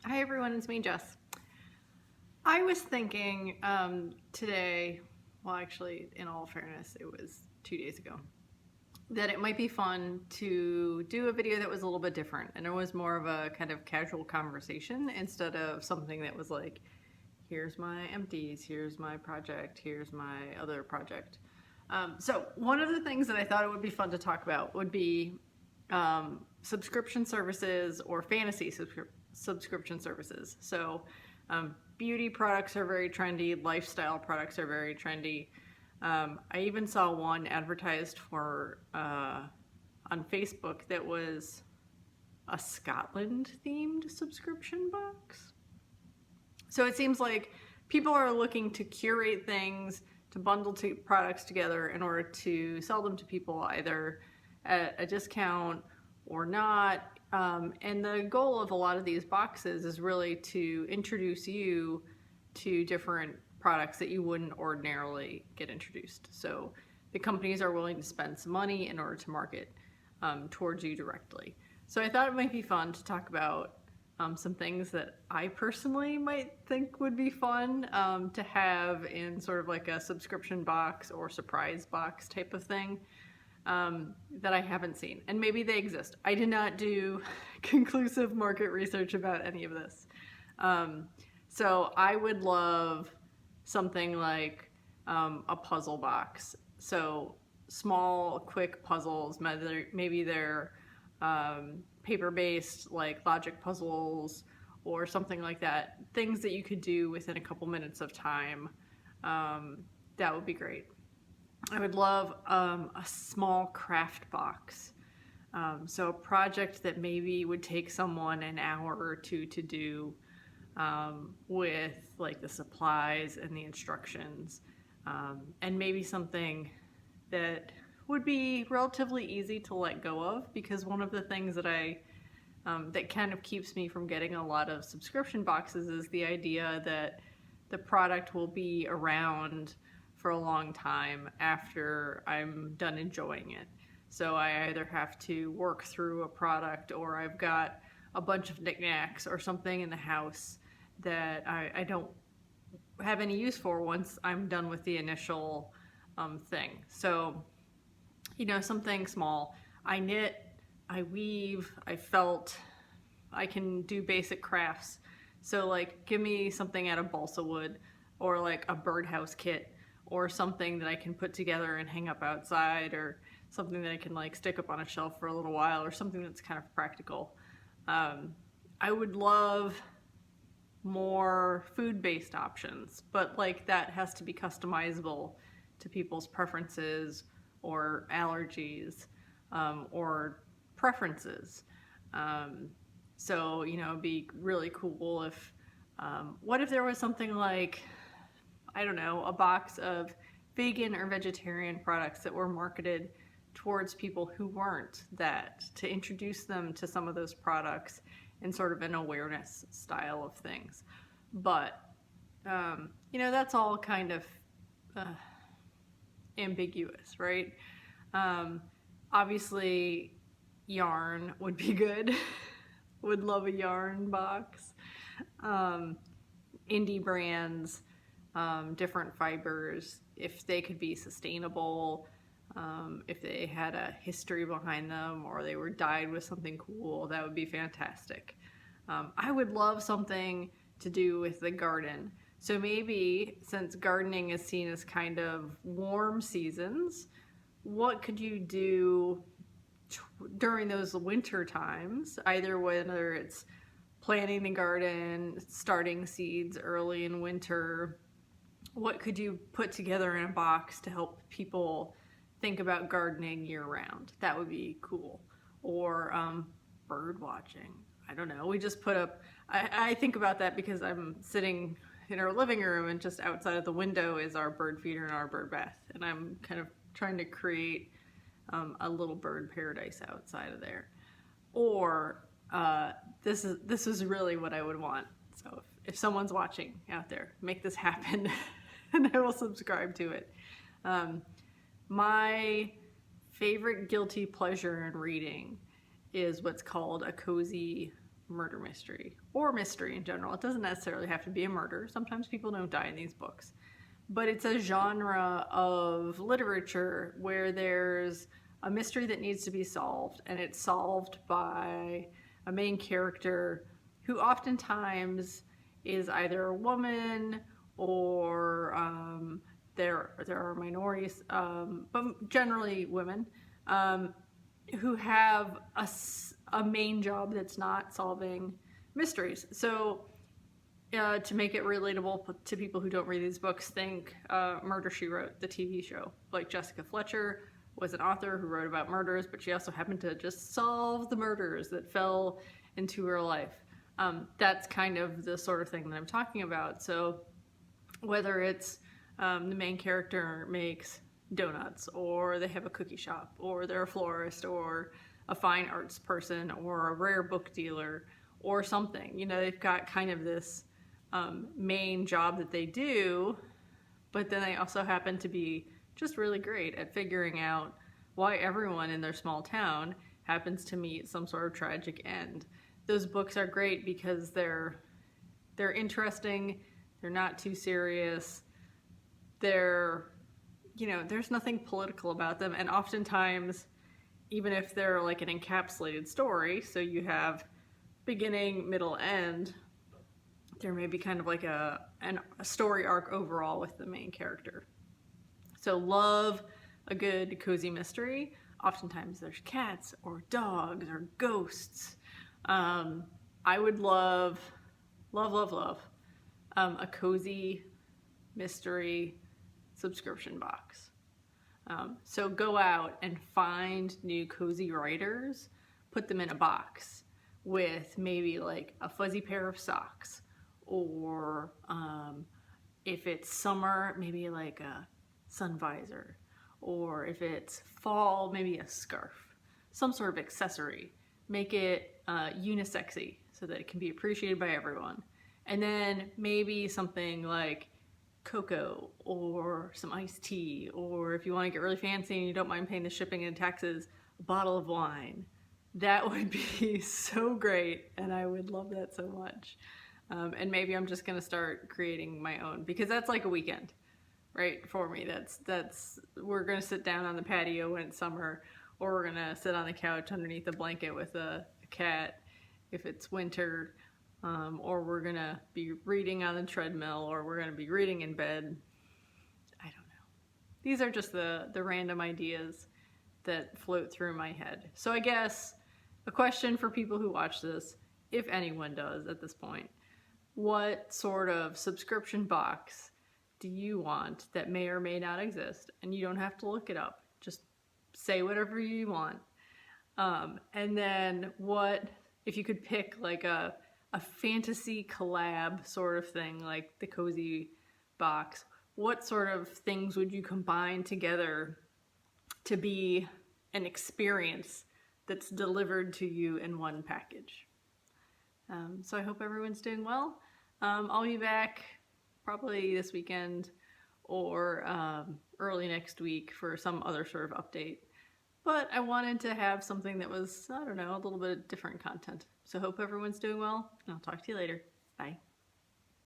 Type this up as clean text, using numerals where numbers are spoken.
Hi everyone, it's me, Jess. I was thinking today, well, actually, in all fairness, it was 2 days ago, that it might be fun to do a video that was a little bit different and it was more of a kind of casual conversation instead of something that was like, here's my empties, here's my project, here's my other project. So, one of the things that I thought it would be fun to talk about would be subscription services or fantasy subscription services. So, beauty products are very trendy, lifestyle products are very trendy. I even saw one advertised for on Facebook that was a Scotland themed subscription box. So it seems like people are looking to curate things, to bundle products together in order to sell them to people either at a discount or not. And the goal of a lot of these boxes is really to introduce you to different products that you wouldn't ordinarily get introduced. So the companies are willing to spend some money in order to market towards you directly. So I thought it might be fun to talk about some things that I personally might think would be fun to have in sort of like a subscription box or surprise box type of thing that I haven't seen. And maybe they exist. I did not do conclusive market research about any of this. So I would love something like a puzzle box. So small, quick puzzles, maybe they're paper-based, like logic puzzles or something like that. Things that you could do within a couple minutes of time. That would be great. I would love a small craft box. So a project that maybe would take someone an hour or two to do with like the supplies and the instructions. And maybe something that would be relatively easy to let go of, because one of the things that that kind of keeps me from getting a lot of subscription boxes is the idea that the product will be around for a long time after I'm done enjoying it. So I either have to work through a product or I've got a bunch of knickknacks or something in the house that I don't have any use for once I'm done with the initial thing. So, something small. I knit, I weave, I felt, I can do basic crafts. So like give me something out of balsa wood or like a birdhouse kit or something that I can put together and hang up outside, or something that I can like stick up on a shelf for a little while, or something that's kind of practical. I would love more food-based options, but like that has to be customizable to people's preferences or allergies or preferences. So, it'd be really cool if, what if there was something like, I don't know, a box of vegan or vegetarian products that were marketed towards people who weren't that, to introduce them to some of those products in sort of an awareness style of things. But, that's all kind of ambiguous, right? Obviously, yarn would be good. Would love a yarn box. Indie brands, different fibers, if they could be sustainable, if they had a history behind them or they were dyed with something cool, that would be fantastic. I would love something to do with the garden. So maybe, since gardening is seen as kind of warm seasons, what could you do during those winter times, either whether it's planting the garden, starting seeds early in winter? What could you put together in a box to help people think about gardening year round? That would be cool. Or bird watching. I don't know. We just put up, I think about that because I'm sitting in our living room and just outside of the window is our bird feeder and our bird bath. And I'm kind of trying to create a little bird paradise outside of there. Or this is really what I would want. So if someone's watching out there, make this happen and I will subscribe to it. My favorite guilty pleasure in reading is what's called a cozy murder mystery or mystery in general. It doesn't necessarily have to be a murder. Sometimes people don't die in these books. But it's a genre of literature where there's a mystery that needs to be solved, and it's solved by a main character who oftentimes is either a woman or there are minorities, but generally women, who have a main job that's not solving mysteries. So to make it relatable to people who don't read these books, think Murder, She Wrote, the TV show. Like Jessica Fletcher was an author who wrote about murders, but she also happened to just solve the murders that fell into her life. That's kind of the sort of thing that I'm talking about. So whether it's the main character makes donuts, or they have a cookie shop, or they're a florist, or a fine arts person, or a rare book dealer, or something. You know, they've got kind of this main job that they do, but then they also happen to be just really great at figuring out why everyone in their small town happens to meet some sort of tragic end. Those books are great because they're interesting, they're not too serious, they're, you know, there's nothing political about them, and oftentimes, even if they're like an encapsulated story, so you have beginning, middle, end, there may be kind of like a story arc overall with the main character. So love a good cozy mystery. Oftentimes there's cats or dogs or ghosts. I would love a cozy mystery subscription box. So go out and find new cozy writers, put them in a box with maybe like a fuzzy pair of socks, or if it's summer, maybe like a sun visor, or if it's fall, maybe a scarf, some sort of accessory. Make it unisexy so that it can be appreciated by everyone. And then maybe something like cocoa or some iced tea, or if you want to get really fancy and you don't mind paying the shipping and taxes, a bottle of wine. That would be so great, and I would love that so much. And maybe I'm just gonna start creating my own, because that's like a weekend, right? For me, that's we're gonna sit down on the patio when it's summer, or we're gonna sit on the couch underneath a blanket with a cat if it's winter. Or we're gonna be reading on the treadmill, or we're gonna be reading in bed. I don't know. These are just the random ideas that float through my head. So I guess a question for people who watch this, if anyone does at this point, what sort of subscription box do you want that may or may not exist? And you don't have to look it up. Just say whatever you want. And then what, if you could pick like a fantasy collab sort of thing, like the cozy box, what sort of things would you combine together to be an experience that's delivered to you in one package? So I hope everyone's doing well. I'll be back probably this weekend or early next week for some other sort of update. But I wanted to have something that was, I don't know, a little bit of different content. So hope everyone's doing well, and I'll talk to you later. Bye.